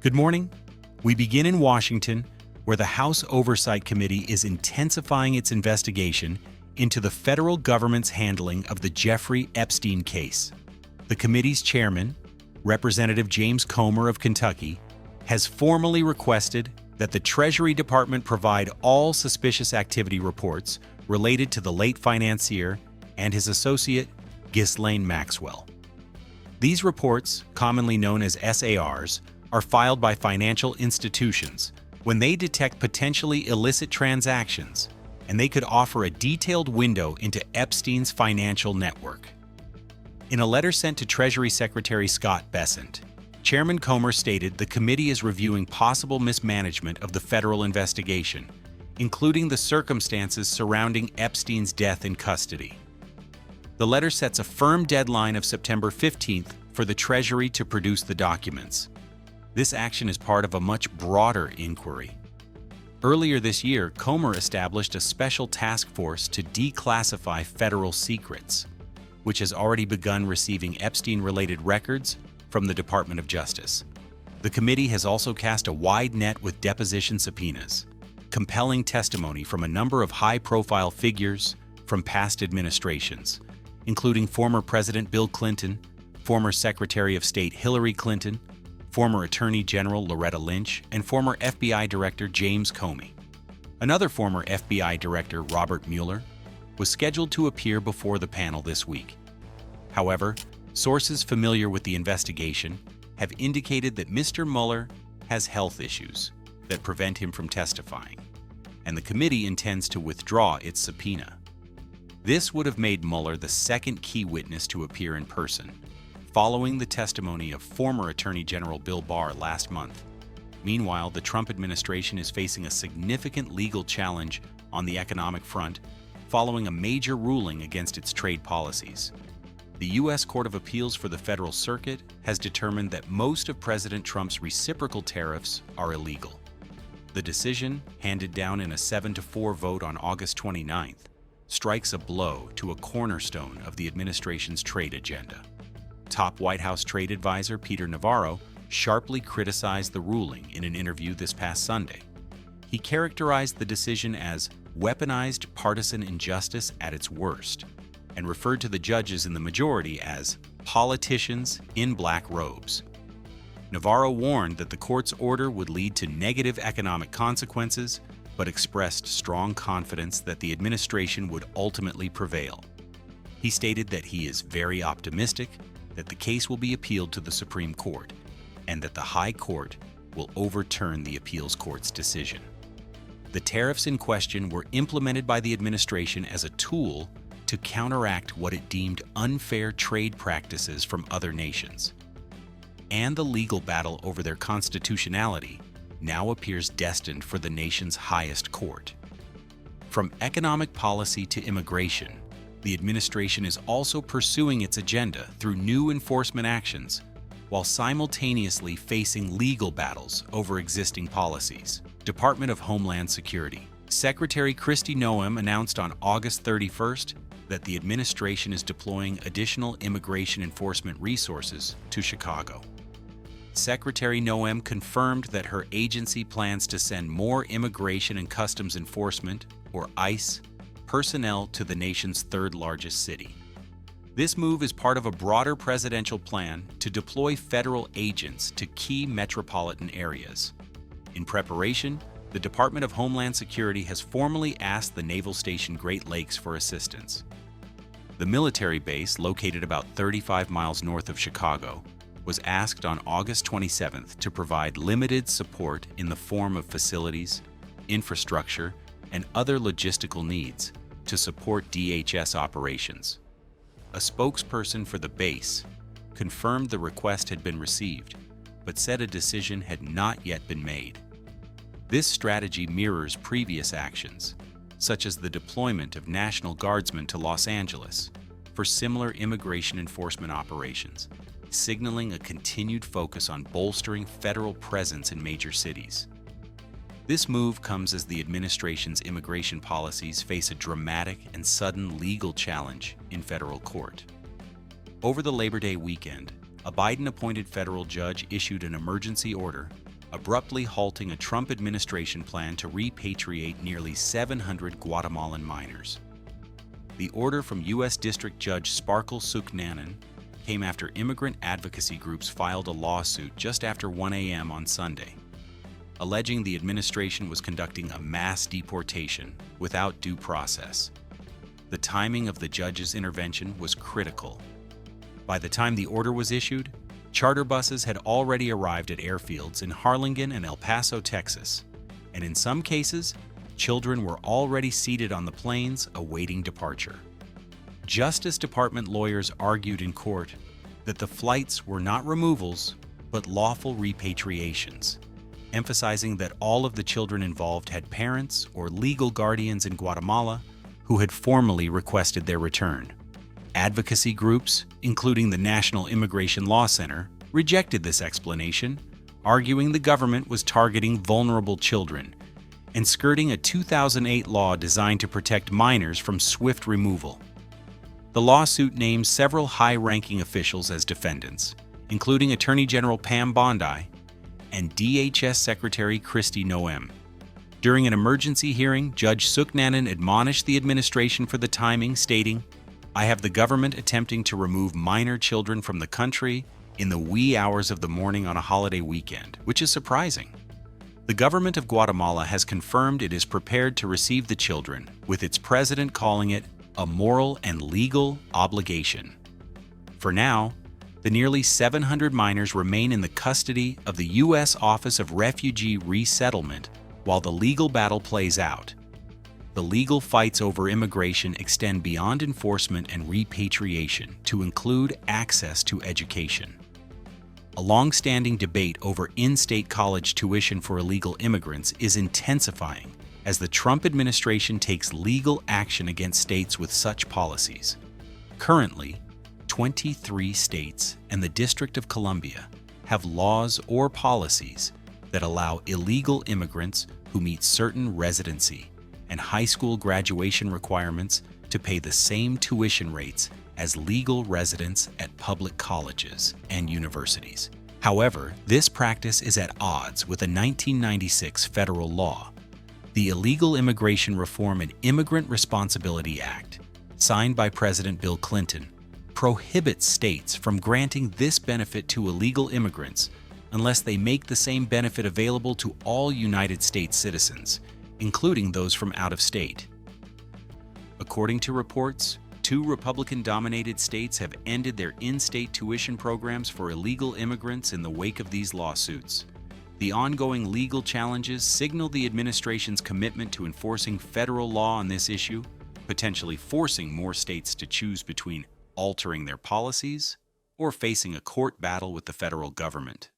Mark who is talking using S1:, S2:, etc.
S1: Good morning. We begin in Washington, where the House Oversight Committee is intensifying its investigation into the federal government's handling of the Jeffrey Epstein case. The committee's chairman, Representative James Comey of Kentucky, has formally requested that the Treasury Department provide all suspicious activity reports related to the late financier and his associate, Ghislaine Maxwell. These reports, commonly known as SARs, are filed by financial institutions when they detect potentially illicit transactions, and they could offer a detailed window into Epstein's financial network. In a letter sent to Treasury Secretary Scott Bessent, Chairman Comey stated the committee is reviewing possible mismanagement of the federal investigation, including the circumstances surrounding Epstein's death in custody. The letter sets a firm deadline of September 15th for the Treasury to produce the documents. This action is part of a much broader inquiry. Earlier this year, Comey established a special task force to declassify federal secrets, which has already begun receiving Epstein-related records from the Department of Justice. The committee has also cast a wide net with deposition subpoenas, compelling testimony from a number of high-profile figures from past administrations, including former President Bill Clinton, former Secretary of State Hillary Clinton, former Attorney General Loretta Lynch, and former FBI Director James Comey. Another former FBI Director, Robert Mueller, was scheduled to appear before the panel this week. However, sources familiar with the investigation have indicated that Mr. Mueller has health issues that prevent him from testifying, and the committee intends to withdraw its subpoena. This would have made Mueller the second key witness to appear in person, following the testimony of former Attorney General Bill Barr last month. Meanwhile, the Trump administration is facing a significant legal challenge on the economic front following a major ruling against its trade policies. The U.S. Court of Appeals for the Federal Circuit has determined that most of President Trump's reciprocal tariffs are illegal. The decision, handed down in a 7-4 vote on August 29th, strikes a blow to a cornerstone of the administration's trade agenda. Top White House trade advisor Peter Navarro sharply criticized the ruling in an interview this past Sunday. He characterized the decision as weaponized partisan injustice at its worst and referred to the judges in the majority as politicians in black robes. Navarro warned that the court's order would lead to negative economic consequences, but expressed strong confidence that the administration would ultimately prevail. He stated that he is very optimistic that the case will be appealed to the Supreme Court and that the High Court will overturn the appeals court's decision. The tariffs in question were implemented by the administration as a tool to counteract what it deemed unfair trade practices from other nations. And the legal battle over their constitutionality now appears destined for the nation's highest court. From economic policy to immigration, the administration is also pursuing its agenda through new enforcement actions, while simultaneously facing legal battles over existing policies. Department of Homeland Security Secretary Kristi Noem announced on August 31st that the administration is deploying additional immigration enforcement resources to Chicago. Secretary Noem confirmed that her agency plans to send more Immigration and Customs Enforcement, or ICE, personnel to the nation's third-largest city. This move is part of a broader presidential plan to deploy federal agents to key metropolitan areas. In preparation, the Department of Homeland Security has formally asked the Naval Station Great Lakes for assistance. The military base, located about 35 miles north of Chicago, was asked on August 27th to provide limited support in the form of facilities, infrastructure, and other logistical needs to support DHS operations. A spokesperson for the base confirmed the request had been received, but said a decision had not yet been made. This strategy mirrors previous actions, such as the deployment of National Guardsmen to Los Angeles for similar immigration enforcement operations, signaling a continued focus on bolstering federal presence in major cities. This move comes as the administration's immigration policies face a dramatic and sudden legal challenge in federal court. Over the Labor Day weekend, a Biden-appointed federal judge issued an emergency order abruptly halting a Trump administration plan to repatriate nearly 700 Guatemalan minors. The order from U.S. District Judge Sparkle Suknanen came after immigrant advocacy groups filed a lawsuit just after 1 a.m. on Sunday, alleging the administration was conducting a mass deportation without due process. The timing of the judge's intervention was critical. By the time the order was issued, charter buses had already arrived at airfields in Harlingen and El Paso, Texas, and in some cases, children were already seated on the planes awaiting departure. Justice Department lawyers argued in court that the flights were not removals, but lawful repatriations, emphasizing that all of the children involved had parents or legal guardians in Guatemala who had formally requested their return. Advocacy groups, including the National Immigration Law Center, rejected this explanation, arguing the government was targeting vulnerable children and skirting a 2008 law designed to protect minors from swift removal. The lawsuit names several high-ranking officials as defendants, including Attorney General Pam Bondi and DHS Secretary Kristi Noem. During an emergency hearing, Judge Suknanen admonished the administration for the timing, stating, "I have the government attempting to remove minor children from the country in the wee hours of the morning on a holiday weekend, which is surprising." The government of Guatemala has confirmed it is prepared to receive the children, with its president calling it a moral and legal obligation. For now, the nearly 700 minors remain in the custody of the U.S. Office of Refugee Resettlement while the legal battle plays out. The legal fights over immigration extend beyond enforcement and repatriation to include access to education. A long-standing debate over in-state college tuition for illegal immigrants is intensifying as the Trump administration takes legal action against states with such policies. Currently, 23 states and the District of Columbia have laws or policies that allow illegal immigrants who meet certain residency and high school graduation requirements to pay the same tuition rates as legal residents at public colleges and universities. However, this practice is at odds with a 1996 federal law, the Illegal Immigration Reform and Immigrant Responsibility Act, signed by President Bill Clinton, prohibits states from granting this benefit to illegal immigrants unless they make the same benefit available to all United States citizens, including those from out of state. According to reports, 2 Republican-dominated states have ended their in-state tuition programs for illegal immigrants in the wake of these lawsuits. The ongoing legal challenges signal the administration's commitment to enforcing federal law on this issue, potentially forcing more states to choose between altering their policies or facing a court battle with the federal government.